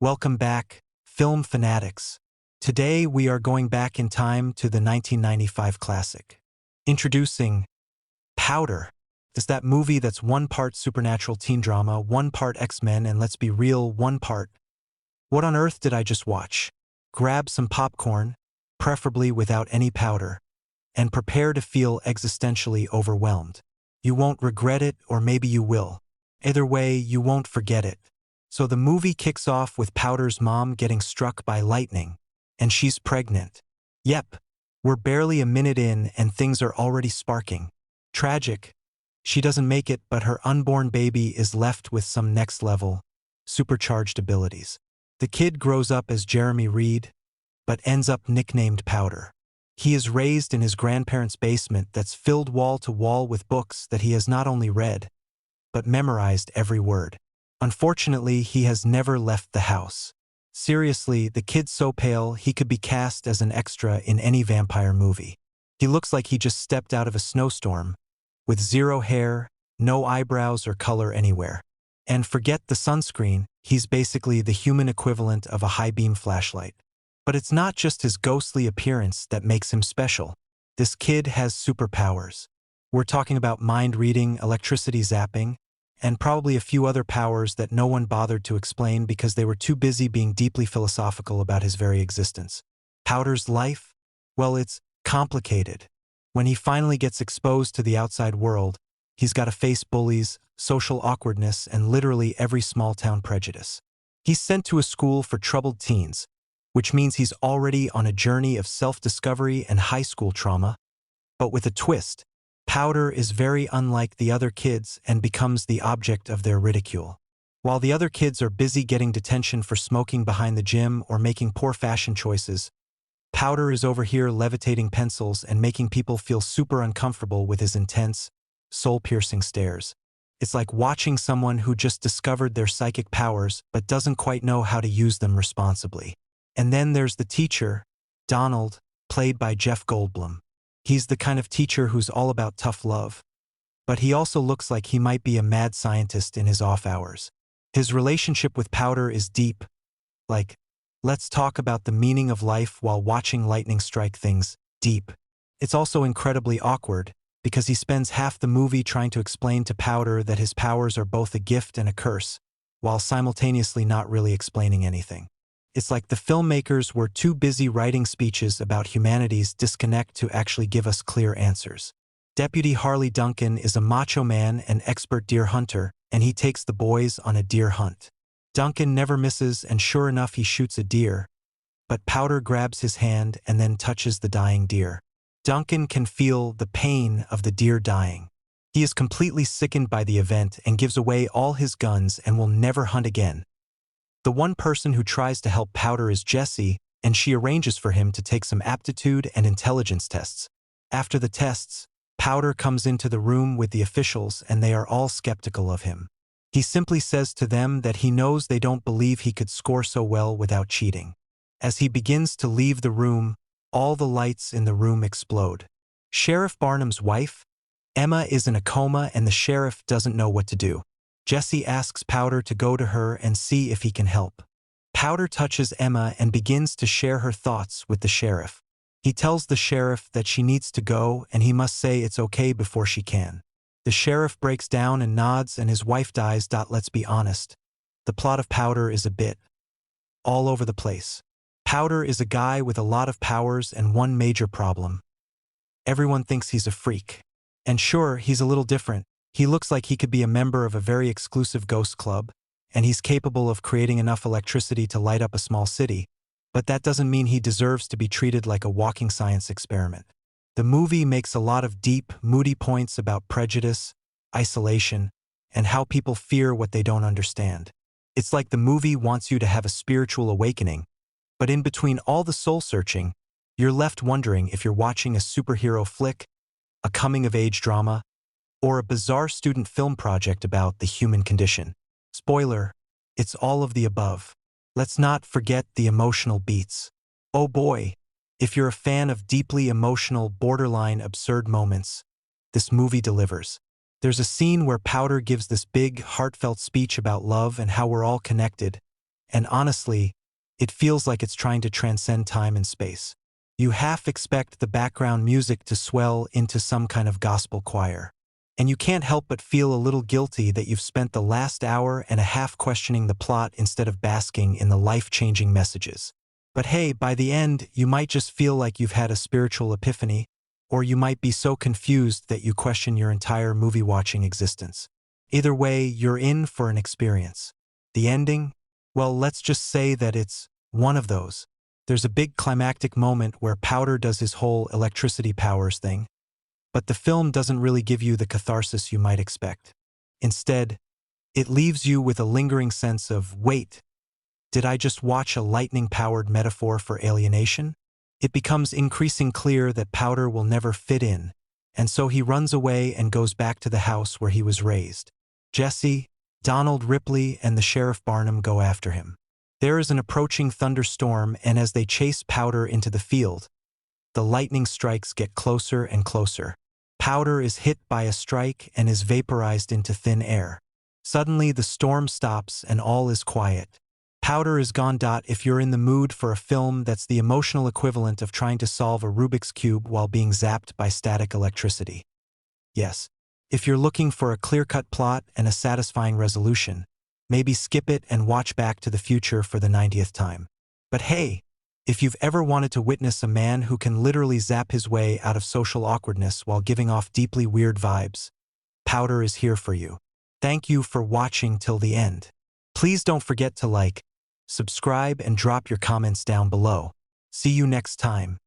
Welcome back, film fanatics. Today we are going back in time to the 1995 classic. Introducing Powder. It's that movie that's one part supernatural teen drama, one part X-Men, and let's be real, one part. What on earth did I just watch? Grab some popcorn, preferably without any powder, and prepare to feel existentially overwhelmed. You won't regret it, or maybe you will. Either way, you won't forget it. So the movie kicks off with Powder's mom getting struck by lightning, and she's pregnant. Yep, we're barely a minute in and things are already sparking. Tragic. She doesn't make it, but her unborn baby is left with some next-level, supercharged abilities. The kid grows up as Jeremy Reed, but ends up nicknamed Powder. He is raised in his grandparents' basement that's filled wall to wall with books that he has not only read, but memorized every word. Unfortunately, he has never left the house. Seriously, the kid's so pale he could be cast as an extra in any vampire movie. He looks like he just stepped out of a snowstorm, with zero hair, no eyebrows or color anywhere. And forget the sunscreen, he's basically the human equivalent of a high-beam flashlight. But it's not just his ghostly appearance that makes him special. This kid has superpowers. We're talking about mind reading, electricity zapping, and probably a few other powers that no one bothered to explain because they were too busy being deeply philosophical about his very existence. Powder's life? Well, it's complicated. When he finally gets exposed to the outside world, he's got to face bullies, social awkwardness, and literally every small-town prejudice. He's sent to a school for troubled teens, which means he's already on a journey of self-discovery and high school trauma. But with a twist, Powder is very unlike the other kids and becomes the object of their ridicule. While the other kids are busy getting detention for smoking behind the gym or making poor fashion choices, Powder is over here levitating pencils and making people feel super uncomfortable with his intense, soul-piercing stares. It's like watching someone who just discovered their psychic powers but doesn't quite know how to use them responsibly. And then there's the teacher, Donald, played by Jeff Goldblum. He's the kind of teacher who's all about tough love, but he also looks like he might be a mad scientist in his off hours. His relationship with Powder is deep, like, let's talk about the meaning of life while watching lightning strike things deep. It's also incredibly awkward, because he spends half the movie trying to explain to Powder that his powers are both a gift and a curse, while simultaneously not really explaining anything. It's like the filmmakers were too busy writing speeches about humanity's disconnect to actually give us clear answers. Deputy Harley Duncan is a macho man and expert deer hunter, and he takes the boys on a deer hunt. Duncan never misses, and sure enough he shoots a deer, but Powder grabs his hand and then touches the dying deer. Duncan can feel the pain of the deer dying. He is completely sickened by the event and gives away all his guns and will never hunt again. The one person who tries to help Powder is Jessie, and she arranges for him to take some aptitude and intelligence tests. After the tests, Powder comes into the room with the officials and they are all skeptical of him. He simply says to them that he knows they don't believe he could score so well without cheating. As he begins to leave the room, all the lights in the room explode. Sheriff Barnum's wife, Emma, is in a coma and the sheriff doesn't know what to do. Jessie asks Powder to go to her and see if he can help. Powder touches Emma and begins to share her thoughts with the sheriff. He tells the sheriff that she needs to go and he must say it's okay before she can. The sheriff breaks down and nods and his wife dies. Let's be honest, the plot of Powder is a bit all over the place. Powder is a guy with a lot of powers and one major problem. Everyone thinks he's a freak. And sure, he's a little different. He looks like he could be a member of a very exclusive ghost club, and he's capable of creating enough electricity to light up a small city, but that doesn't mean he deserves to be treated like a walking science experiment. The movie makes a lot of deep, moody points about prejudice, isolation, and how people fear what they don't understand. It's like the movie wants you to have a spiritual awakening, but in between all the soul-searching, you're left wondering if you're watching a superhero flick, a coming-of-age drama, or a bizarre student film project about the human condition. Spoiler, it's all of the above. Let's not forget the emotional beats. Oh boy, if you're a fan of deeply emotional, borderline absurd moments, this movie delivers. There's a scene where Powder gives this big, heartfelt speech about love and how we're all connected, and honestly, it feels like it's trying to transcend time and space. You half expect the background music to swell into some kind of gospel choir. And you can't help but feel a little guilty that you've spent the last hour and a half questioning the plot instead of basking in the life-changing messages. But hey, by the end, you might just feel like you've had a spiritual epiphany, or you might be so confused that you question your entire movie-watching existence. Either way, you're in for an experience. The ending? Well, let's just say that it's one of those. There's a big climactic moment where Powder does his whole electricity powers thing, but the film doesn't really give you the catharsis you might expect. Instead, it leaves you with a lingering sense of, wait, did I just watch a lightning-powered metaphor for alienation? It becomes increasingly clear that Powder will never fit in, and so he runs away and goes back to the house where he was raised. Jesse, Donald Ripley, and the Sheriff Barnum go after him. There is an approaching thunderstorm, and as they chase Powder into the field, the lightning strikes get closer and closer. Powder is hit by a strike and is vaporized into thin air. Suddenly, the storm stops and all is quiet. Powder is gone. If you're in the mood for a film that's the emotional equivalent of trying to solve a Rubik's Cube while being zapped by static electricity. Yes, if you're looking for a clear-cut plot and a satisfying resolution, maybe skip it and watch Back to the Future for the 90th time. But hey, if you've ever wanted to witness a man who can literally zap his way out of social awkwardness while giving off deeply weird vibes, Powder is here for you. Thank you for watching till the end. Please don't forget to like, subscribe, and drop your comments down below. See you next time.